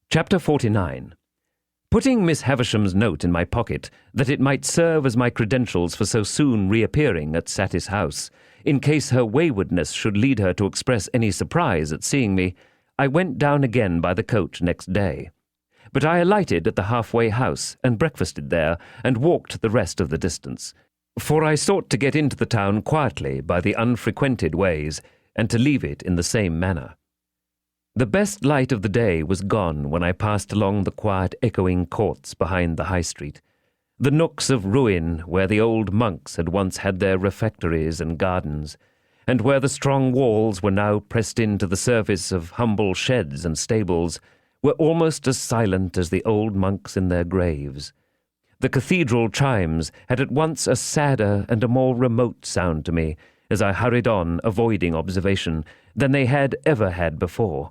Chapter 49. Putting Miss Havisham's note in my pocket, that it might serve as my credentials for so soon reappearing at Satis House, in case her waywardness should lead her to express any surprise at seeing me, I went down again by the coach next day. But I alighted at the halfway house, and breakfasted there, and walked the rest of the distance, for I sought to get into the town quietly by the unfrequented ways, and to leave it in the same manner. The best light of the day was gone when I passed along the quiet echoing courts behind the High Street, the nooks of ruin where the old monks had once had their refectories and gardens, and where the strong walls were now pressed into the surface of humble sheds and stables, were almost as silent as the old monks in their graves. The cathedral chimes had at once a sadder and a more remote sound to me, as I hurried on, avoiding observation, than they had ever had before.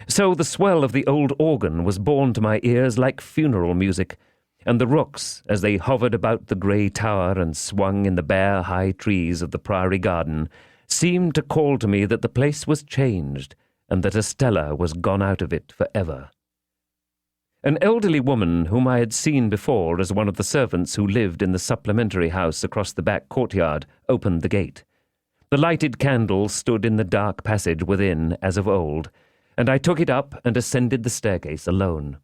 So the swell of the old organ was borne to my ears like funeral music, and the rooks, as they hovered about the grey tower and swung in the bare high trees of the priory garden, seemed to call to me that the place was changed, and that Estella was gone out of it for ever. An elderly woman whom I had seen before as one of the servants who lived in the supplementary house across the back courtyard opened the gate. The lighted candles stood in the dark passage within as of old, and I took it up and ascended the staircase alone.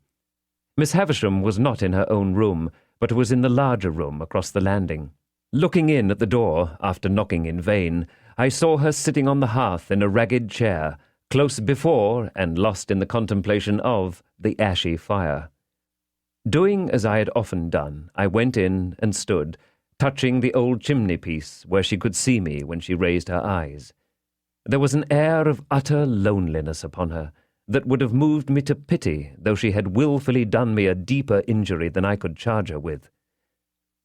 Miss Havisham was not in her own room, but was in the larger room across the landing. Looking in at the door, after knocking in vain, I saw her sitting on the hearth in a ragged chair, close before and lost in the contemplation of the ashy fire. Doing as I had often done, I went in and stood, touching the old chimney-piece where she could see me when she raised her eyes. There was an air of utter loneliness upon her that would have moved me to pity, though she had wilfully done me a deeper injury than I could charge her with.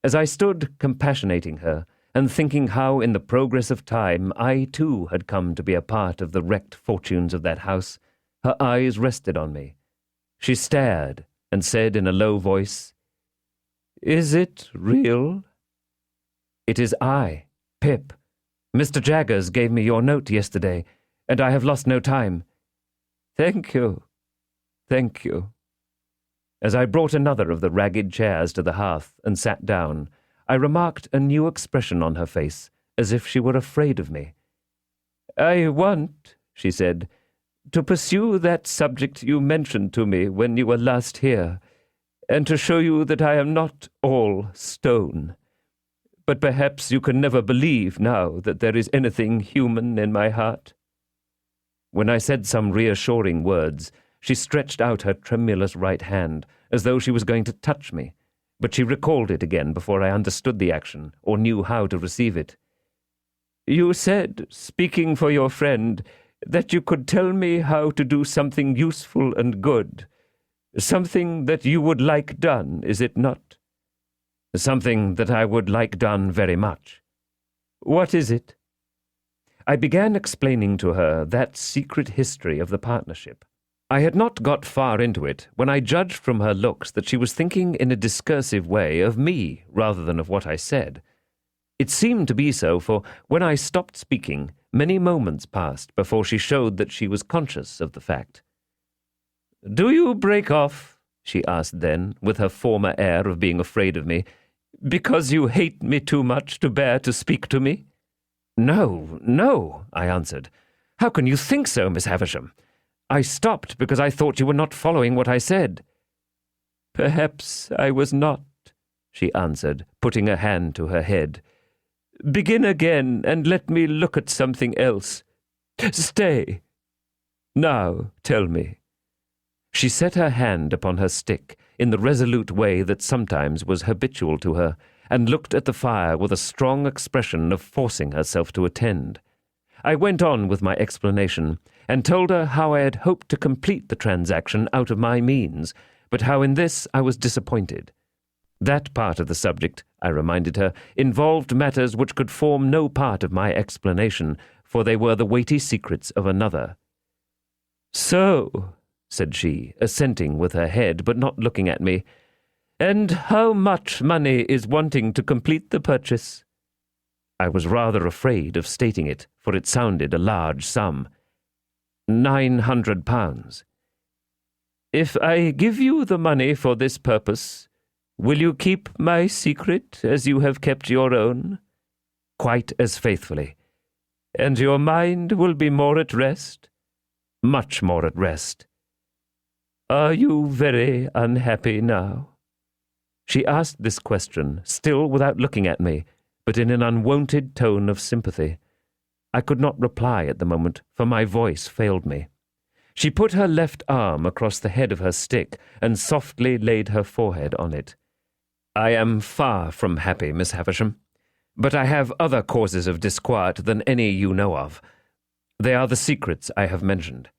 As I stood compassionating her, and thinking how in the progress of time I too had come to be a part of the wrecked fortunes of that house, her eyes rested on me. She stared, and said in a low voice, "Is it real?" "It is I, Pip. Mr. Jaggers gave me your note yesterday, and I have lost no time." "Thank you, thank you." As I brought another of the ragged chairs to the hearth and sat down, I remarked a new expression on her face, as if she were afraid of me. "I want," she said, "to pursue that subject you mentioned to me when you were last here, and to show you that I am not all stone. But perhaps you can never believe now that there is anything human in my heart." When I said some reassuring words, she stretched out her tremulous right hand, as though she was going to touch me, but she recalled it again before I understood the action, or knew how to receive it. "You said, speaking for your friend, that you could tell me how to do something useful and good. Something that you would like done, is it not?" "Something that I would like done very much." "What is it?" I began explaining to her that secret history of the partnership. I had not got far into it when I judged from her looks that she was thinking in a discursive way of me rather than of what I said. It seemed to be so, for when I stopped speaking, many moments passed before she showed that she was conscious of the fact. "Do you break off," she asked then, with her former air of being afraid of me, "because you hate me too much to bear to speak to me?" "No, no," I answered. "How can you think so, Miss Havisham? I stopped because I thought you were not following what I said." "Perhaps I was not," she answered, putting a hand to her head. "Begin again and let me look at something else. Stay. Now tell me." She set her hand upon her stick in the resolute way that sometimes was habitual to her, and looked at the fire with a strong expression of forcing herself to attend. I went on with my explanation, and told her how I had hoped to complete the transaction out of my means, but how in this I was disappointed. That part of the subject, I reminded her, involved matters which could form no part of my explanation, for they were the weighty secrets of another. "So," said she, assenting with her head, but not looking at me, "and how much money is wanting to complete the purchase?" I was rather afraid of stating it, for it sounded a large sum. £900. If I give you the money for this purpose, will you keep my secret as you have kept your own? Quite as faithfully. And your mind will be more at rest? Much more at rest. Are you very unhappy now? She asked this question, still without looking at me, but in an unwonted tone of sympathy. I could not reply at the moment, for my voice failed me. She put her left arm across the head of her stick and softly laid her forehead on it. I am far from happy, Miss Havisham, but I have other causes of disquiet than any you know of. They are the secrets I have mentioned.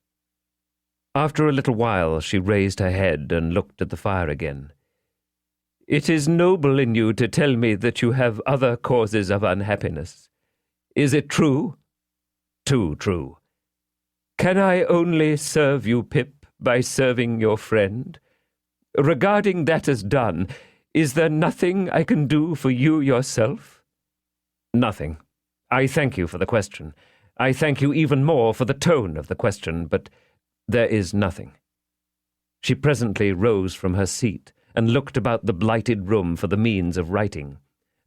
After a little while she raised her head and looked at the fire again. It is noble in you to tell me that you have other causes of unhappiness. Is it true? Too true. Can I only serve you, Pip, by serving your friend? Regarding that as done, is there nothing I can do for you yourself? Nothing. I thank you for the question. I thank you even more for the tone of the question, but there is nothing. She presently rose from her seat and looked about the blighted room for the means of writing.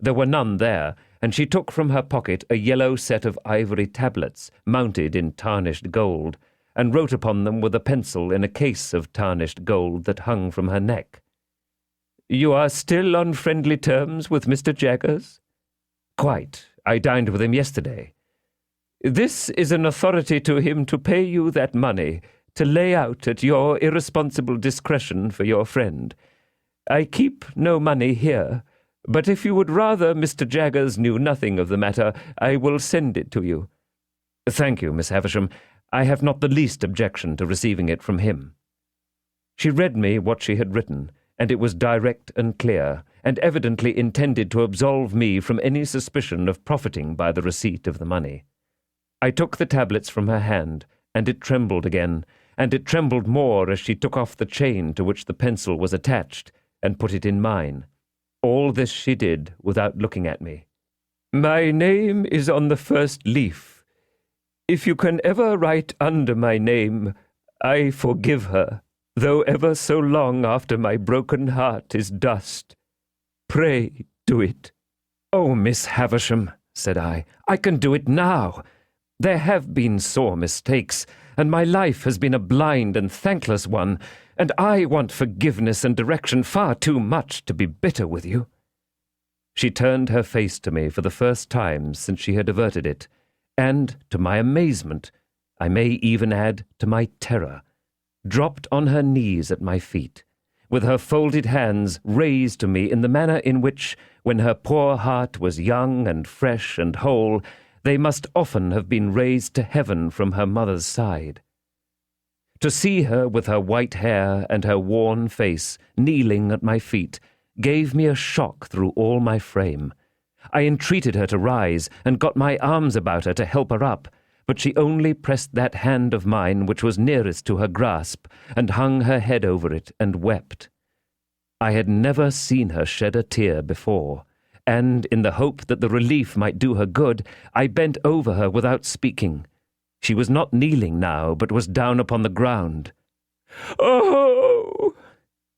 There were none there, and she took from her pocket a yellow set of ivory tablets mounted in tarnished gold, and wrote upon them with a pencil in a case of tarnished gold that hung from her neck. You are still on friendly terms with Mr. Jaggers? Quite. I dined with him yesterday. This is an authority to him to pay you that money, to lay out at your irresponsible discretion for your friend. I keep no money here, but if you would rather Mr. Jaggers knew nothing of the matter, I will send it to you. Thank you, Miss Havisham. I have not the least objection to receiving it from him. She read me what she had written, and it was direct and clear, and evidently intended to absolve me from any suspicion of profiting by the receipt of the money. I took the tablets from her hand, and it trembled again, and it trembled more as she took off the chain to which the pencil was attached, and put it in mine. All this she did without looking at me. My name is on the first leaf. If you can ever write under my name, I forgive her, though ever so long after my broken heart is dust. Pray do it. Oh, Miss Havisham, said I can do it now. There have been sore mistakes, and my life has been a blind and thankless one, and I want forgiveness and direction far too much to be bitter with you. She turned her face to me for the first time since she had averted it, and, to my amazement, I may even add to my terror, dropped on her knees at my feet, with her folded hands raised to me in the manner in which, when her poor heart was young and fresh and whole, they must often have been raised to heaven from her mother's side. To see her with her white hair and her worn face kneeling at my feet gave me a shock through all my frame. I entreated her to rise and got my arms about her to help her up, but she only pressed that hand of mine which was nearest to her grasp and hung her head over it and wept. I had never seen her shed a tear before, and, in the hope that the relief might do her good, I bent over her without speaking. She was not kneeling now, but was down upon the ground. "Oh!"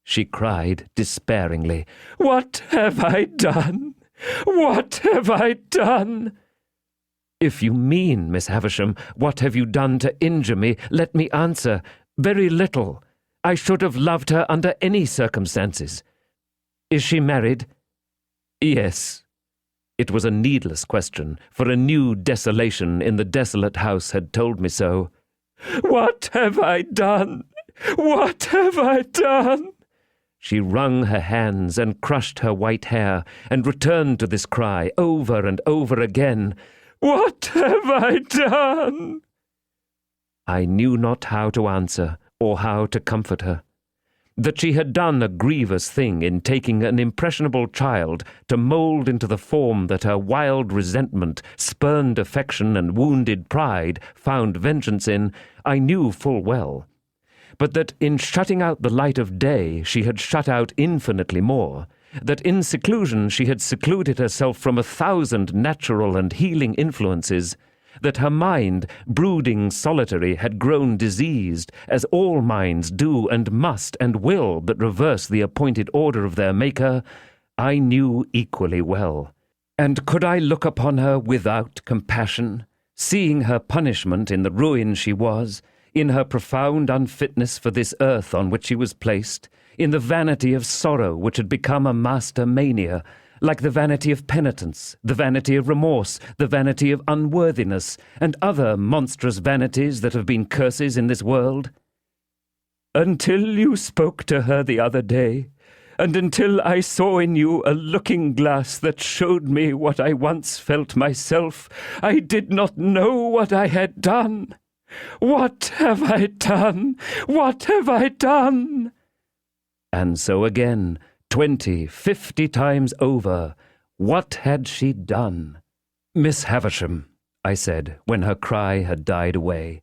she cried despairingly. "What have I done? What have I done?" "If you mean, Miss Havisham, what have you done to injure me, let me answer, very little. I should have loved her under any circumstances. Is she married?" "Yes." It was a needless question, for a new desolation in the desolate house had told me so. "What have I done? What have I done?" She wrung her hands and crushed her white hair, and returned to this cry over and over again. "What have I done?" I knew not how to answer, or how to comfort her. That she had done a grievous thing in taking an impressionable child to mould into the form that her wild resentment, spurned affection, and wounded pride found vengeance in, I knew full well. But that in shutting out the light of day she had shut out infinitely more, that in seclusion she had secluded herself from 1,000 natural and healing influences, that her mind, brooding solitary, had grown diseased, as all minds do and must and will that reverse the appointed order of their Maker, I knew equally well. And could I look upon her without compassion, seeing her punishment in the ruin she was, in her profound unfitness for this earth on which she was placed, in the vanity of sorrow which had become a master mania, like the vanity of penitence, the vanity of remorse, the vanity of unworthiness, and other monstrous vanities that have been curses in this world? Until you spoke to her the other day, and until I saw in you a looking-glass that showed me what I once felt myself, I did not know what I had done. What have I done? What have I done? And so again, 20, 50 times over, what had she done? Miss Havisham, I said, when her cry had died away,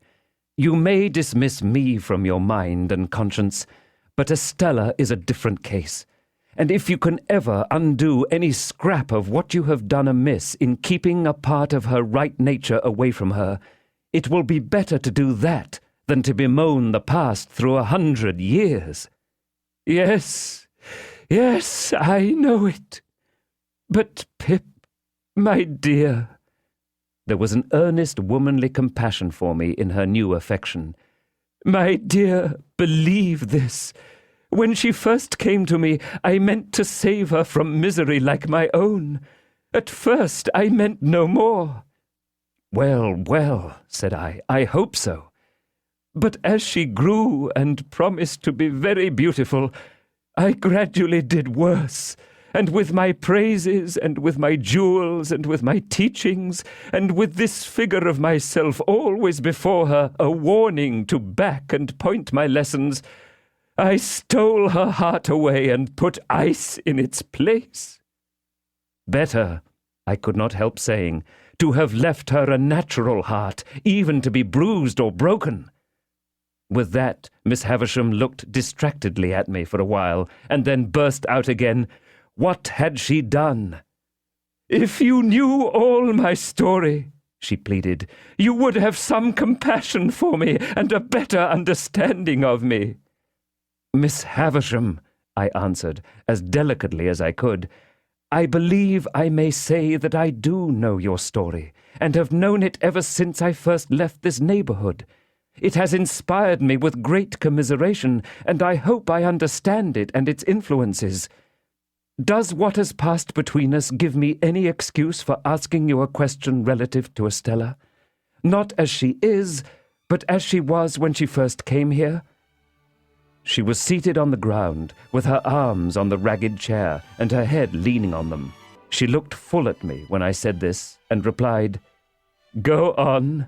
you may dismiss me from your mind and conscience, but Estella is a different case, and if you can ever undo any scrap of what you have done amiss in keeping a part of her right nature away from her, it will be better to do that than to bemoan the past through 100 years. Yes, I know it. But, Pip, my dear—" There was an earnest womanly compassion for me in her new affection. "My dear, believe this. When she first came to me, I meant to save her from misery like my own. At first I meant no more." Well, said I hope so. "But as she grew and promised to be very beautiful, I gradually did worse, and with my praises, and with my jewels, and with my teachings, and with this figure of myself always before her, a warning to back and point my lessons, I stole her heart away and put ice in its place." Better, I could not help saying, to have left her a natural heart, even to be bruised or broken. With that, Miss Havisham looked distractedly at me for a while, and then burst out again, "What had she done?" "If you knew all my story," she pleaded, "you would have some compassion for me and a better understanding of me." "Miss Havisham," I answered, as delicately as I could, "I believe I may say that I do know your story, and have known it ever since I first left this neighborhood. It has inspired me with great commiseration, and I hope I understand it and its influences. Does what has passed between us give me any excuse for asking you a question relative to Estella? Not as she is, but as she was when she first came here?" She was seated on the ground, with her arms on the ragged chair and her head leaning on them. She looked full at me when I said this, and replied, "Go on."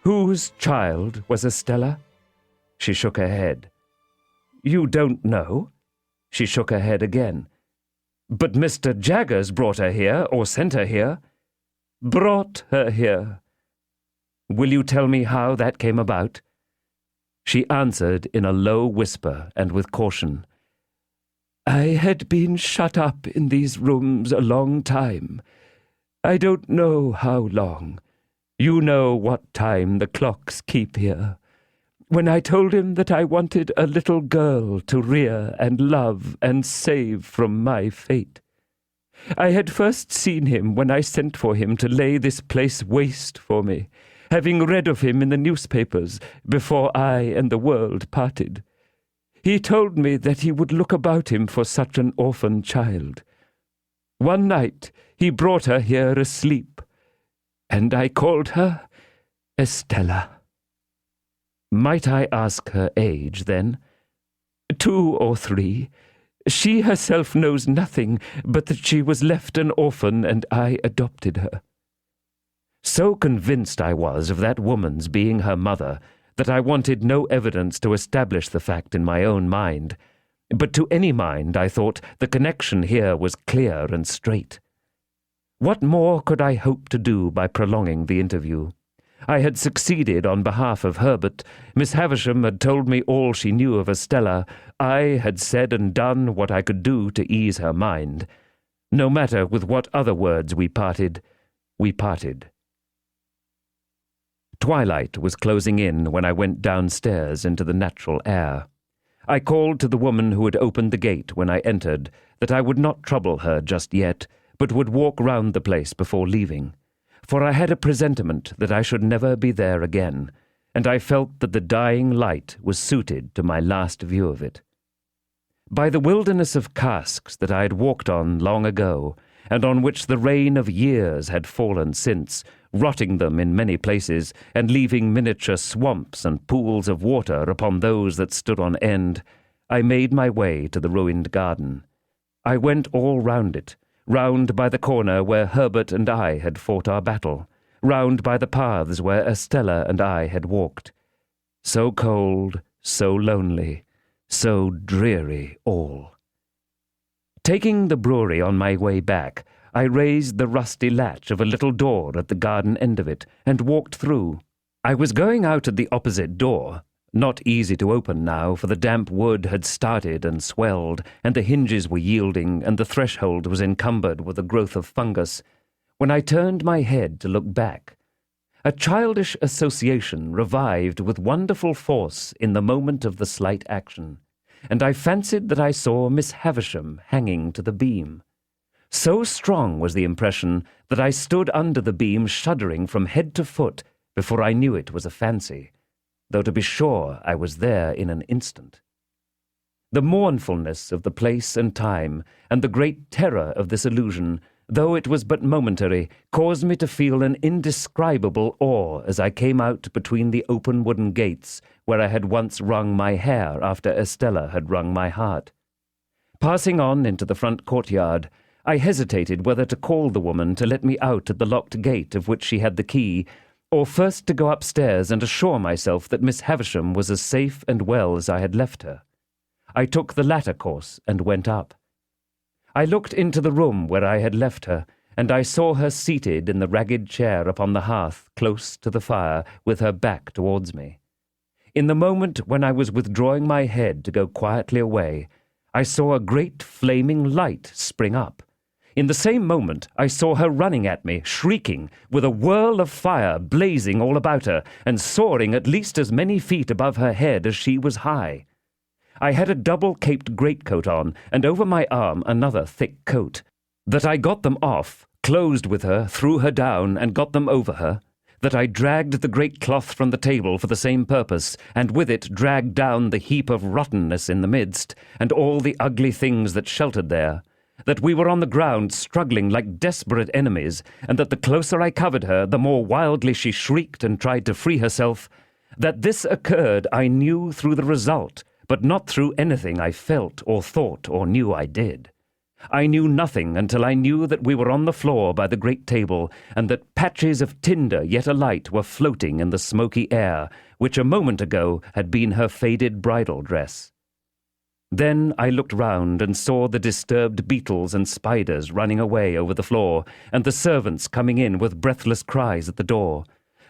"Whose child was Estella?" She shook her head. "You don't know?" She shook her head again. "But Mr. Jaggers brought her here, or sent her here?" "Brought her here." "Will you tell me how that came about?" She answered in a low whisper and with caution, "I had been shut up in these rooms a long time. I don't know how long. You know what time the clocks keep here. When I told him that I wanted a little girl to rear and love and save from my fate. I had first seen him when I sent for him to lay this place waste for me, having read of him in the newspapers before I and the world parted. He told me that he would look about him for such an orphan child. One night he brought her here asleep, and I called her Estella." "Might I ask her age, then?" 2 or 3. She herself knows nothing but that she was left an orphan and I adopted her." So convinced I was of that woman's being her mother that I wanted no evidence to establish the fact in my own mind. But to any mind, I thought, the connection here was clear and straight. What more could I hope to do by prolonging the interview? I had succeeded on behalf of Herbert. Miss Havisham had told me all she knew of Estella. I had said and done what I could do to ease her mind. No matter with what other words we parted, we parted. Twilight was closing in when I went downstairs into the natural air. I called to the woman who had opened the gate when I entered that I would not trouble her just yet, but would walk round the place before leaving, for I had a presentiment that I should never be there again, and I felt that the dying light was suited to my last view of it. By the wilderness of casks that I had walked on long ago, and on which the rain of years had fallen since, rotting them in many places, and leaving miniature swamps and pools of water upon those that stood on end, I made my way to the ruined garden. I went all round it, round by the corner where Herbert and I had fought our battle, round by the paths where Estella and I had walked. So cold, so lonely, so dreary all. Taking the brewery on my way back, I raised the rusty latch of a little door at the garden end of it, and walked through. I was going out at the opposite door, not easy to open now, for the damp wood had started and swelled, and the hinges were yielding, and the threshold was encumbered with a growth of fungus, when I turned my head to look back. A childish association revived with wonderful force in the moment of the slight action, and I fancied that I saw Miss Havisham hanging to the beam. So strong was the impression that I stood under the beam shuddering from head to foot before I knew it was a fancy, though to be sure I was there in an instant. The mournfulness of the place and time, and the great terror of this illusion, though it was but momentary, caused me to feel an indescribable awe as I came out between the open wooden gates where I had once wrung my hair after Estella had wrung my heart. Passing on into the front courtyard, I hesitated whether to call the woman to let me out at the locked gate of which she had the key, or first to go upstairs and assure myself that Miss Havisham was as safe and well as I had left her. I took the latter course and went up. I looked into the room where I had left her, and I saw her seated in the ragged chair upon the hearth close to the fire, with her back towards me. In the moment when I was withdrawing my head to go quietly away, I saw a great flaming light spring up. In the same moment I saw her running at me, shrieking, with a whirl of fire blazing all about her, and soaring at least as many feet above her head as she was high. I had a double-caped greatcoat on, and over my arm another thick coat. That I got them off, closed with her, threw her down, and got them over her. That I dragged the great cloth from the table for the same purpose, and with it dragged down the heap of rottenness in the midst, and all the ugly things that sheltered there. That we were on the ground struggling like desperate enemies, and that the closer I covered her, the more wildly she shrieked and tried to free herself. That this occurred I knew through the result, but not through anything I felt or thought or knew I did. I knew nothing until I knew that we were on the floor by the great table, and that patches of tinder yet alight were floating in the smoky air, which a moment ago had been her faded bridal dress. Then I looked round and saw the disturbed beetles and spiders running away over the floor, and the servants coming in with breathless cries at the door.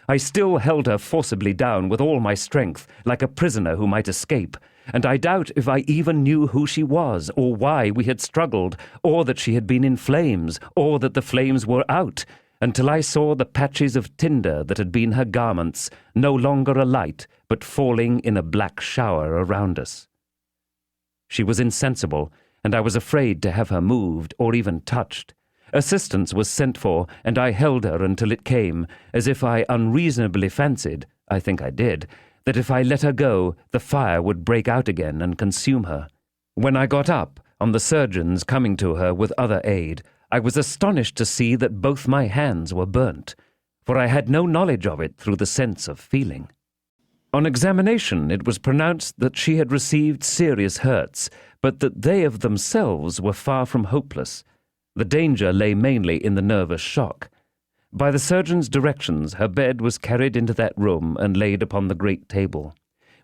I still held her forcibly down with all my strength, like a prisoner who might escape, and I doubt if I even knew who she was, or why we had struggled, or that she had been in flames, or that the flames were out, until I saw the patches of tinder that had been her garments no longer alight, but falling in a black shower around us. She was insensible, and I was afraid to have her moved or even touched. Assistance was sent for, and I held her until it came, as if I unreasonably fancied, I think I did, that if I let her go, the fire would break out again and consume her. When I got up, on the surgeons coming to her with other aid, I was astonished to see that both my hands were burnt, for I had no knowledge of it through the sense of feeling. On examination, it was pronounced that she had received serious hurts, but that they of themselves were far from hopeless. The danger lay mainly in the nervous shock. By the surgeon's directions, her bed was carried into that room and laid upon the great table,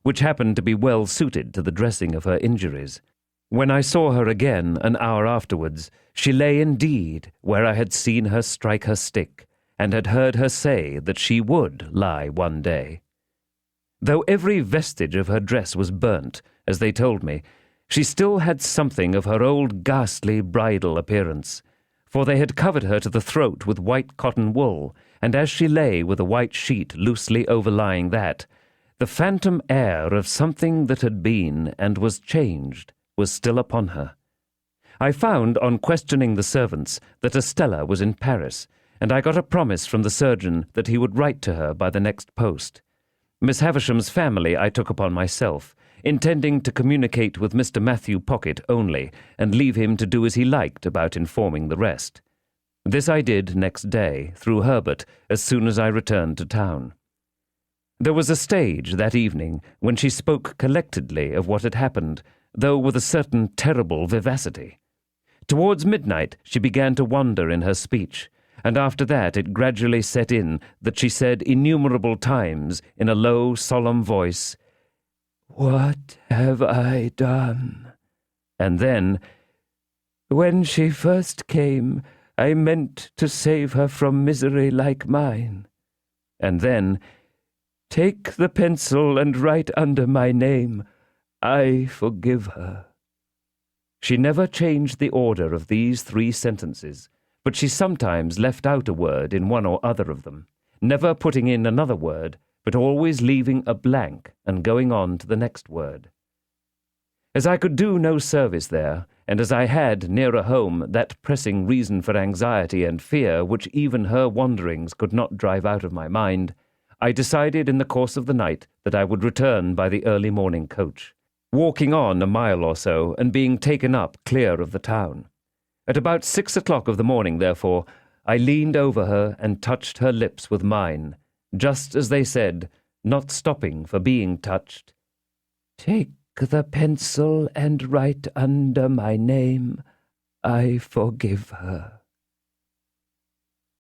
which happened to be well suited to the dressing of her injuries. When I saw her again an hour afterwards, she lay indeed where I had seen her strike her stick, and had heard her say that she would lie one day. Though every vestige of her dress was burnt, as they told me, she still had something of her old ghastly bridal appearance, for they had covered her to the throat with white cotton wool, and as she lay with a white sheet loosely overlying that, the phantom air of something that had been and was changed was still upon her. I found, on questioning the servants, that Estella was in Paris, and I got a promise from the surgeon that he would write to her by the next post. Miss Havisham's family I took upon myself, intending to communicate with Mr. Matthew Pocket only, and leave him to do as he liked about informing the rest. This I did next day, through Herbert, as soon as I returned to town. There was a stage that evening when she spoke collectedly of what had happened, though with a certain terrible vivacity. Towards midnight she began to wander in her speech, and after that it gradually set in that she said innumerable times in a low, solemn voice, "What have I done?" And then, "When she first came, I meant to save her from misery like mine." And then, "Take the pencil and write under my name, I forgive her." She never changed the order of these 3 sentences, but she sometimes left out a word in one or other of them, never putting in another word, but always leaving a blank and going on to the next word. As I could do no service there, and as I had, nearer home, that pressing reason for anxiety and fear which even her wanderings could not drive out of my mind, I decided in the course of the night that I would return by the early morning coach, walking on a mile or so, and being taken up clear of the town. At about 6 o'clock of the morning, therefore, I leaned over her and touched her lips with mine, just as they said, not stopping for being touched, "Take the pencil and write under my name, I forgive her."